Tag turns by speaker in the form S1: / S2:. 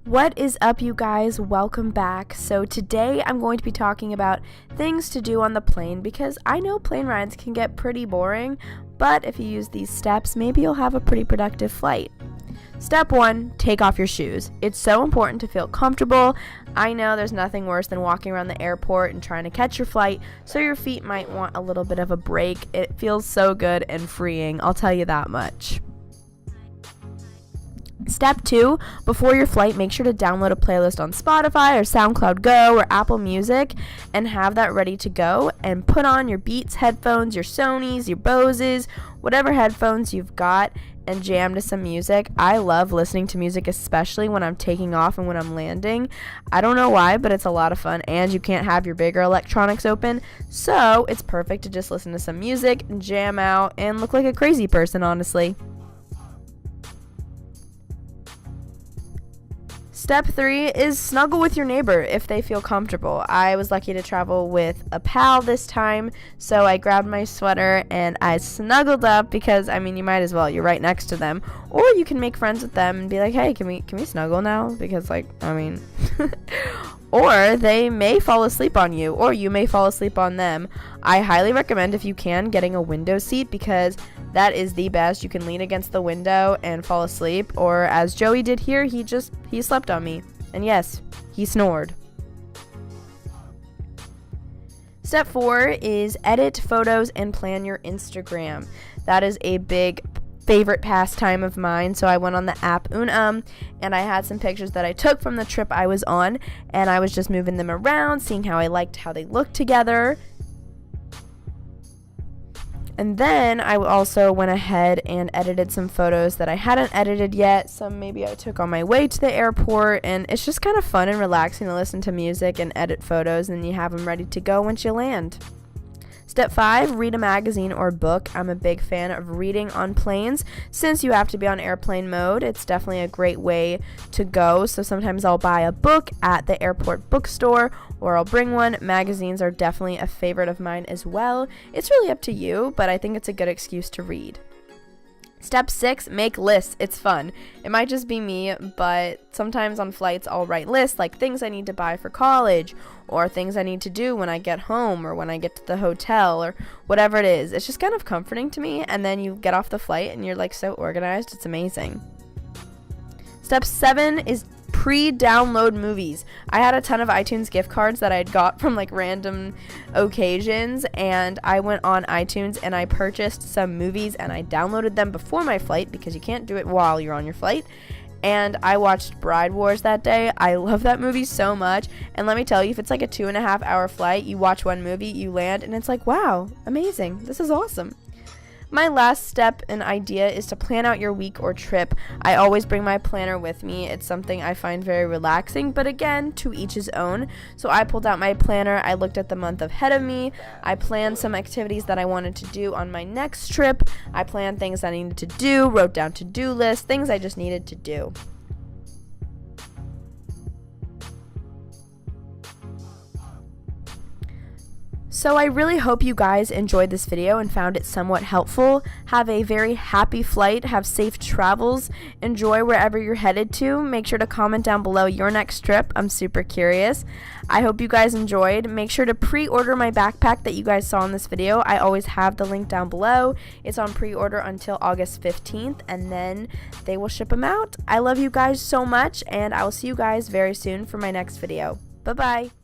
S1: What is up, you guys? Welcome back. So today I'm going to be talking about things to do on the plane because I know plane rides can get pretty boring, but if you use these steps, maybe you'll have a pretty productive flight. Step 1, take off your shoes. It's so important to feel comfortable. I know there's nothing worse than walking around the airport and trying to catch your flight, so your feet might want a little bit of a break. It feels so good and freeing, I'll tell you that much. Step 2, before your flight, make sure to download a playlist on Spotify or SoundCloud Go or Apple Music and have that ready to go, and put on your Beats headphones, your Sonys, your Boses, whatever headphones you've got, and jam to some music. I love listening to music, especially when I'm taking off and when I'm landing. I don't know why, but it's a lot of fun, and you can't have your bigger electronics open, so it's perfect to just listen to some music and jam out and look like a crazy person, honestly. Step 3 is snuggle with your neighbor if they feel comfortable. I was lucky to travel with a pal this time, so I grabbed my sweater and I snuggled up because, you might as well. You're right next to them. Or you can make friends with them and be like, hey, can we snuggle now? Because, or they may fall asleep on you, or you may fall asleep on them. I highly recommend, if you can, getting a window seat because that is the best. You can lean against the window and fall asleep, or as Joey did here, he slept on me. And yes, he snored. Step 4 is edit photos and plan your Instagram. That is a big favorite pastime of mine, so I went on the app and I had some pictures that I took from the trip I was on, and I was just moving them around, seeing how I liked how they looked together. And then I also went ahead and edited some photos that I hadn't edited yet. Some maybe I took on my way to the airport, and it's just kind of fun and relaxing to listen to music and edit photos, and you have them ready to go once you land. Step 5, read a magazine or book. I'm a big fan of reading on planes. Since you have to be on airplane mode, it's definitely a great way to go. So sometimes I'll buy a book at the airport bookstore, or I'll bring one. Magazines are definitely a favorite of mine as well. It's really up to you, but I think it's a good excuse to read. Step 6, make lists. It's fun. It might just be me, but sometimes on flights I'll write lists like things I need to buy for college, or things I need to do when I get home or when I get to the hotel, or whatever it is. It's just kind of comforting to me, and then you get off the flight and you're so organized. It's amazing. Step 7 is pre-download movies. I had a ton of iTunes gift cards that I'd got from random occasions, and I went on iTunes and I purchased some movies and I downloaded them before my flight because you can't do it while you're on your flight. And I watched Bride Wars that day. I love that movie so much, and let me tell you, if it's a 2.5 hour flight, you watch one movie, you land, and it's wow, amazing, this is awesome. My last step and idea is to plan out your week or trip. I always bring my planner with me. It's something I find very relaxing, but again, to each his own. So I pulled out my planner, I looked at the month ahead of me, I planned some activities that I wanted to do on my next trip, I planned things I needed to do, wrote down to-do lists, things I just needed to do. So I really hope you guys enjoyed this video and found it somewhat helpful. Have a very happy flight, have safe travels, enjoy wherever you're headed to. Make sure to comment down below your next trip. I'm super curious. I hope you guys enjoyed. Make sure to pre-order my backpack that you guys saw in this video. I always have the link down below. It's on pre-order until August 15th, and then they will ship them out. I love you guys so much, and I will see you guys very soon for my next video. Bye-bye.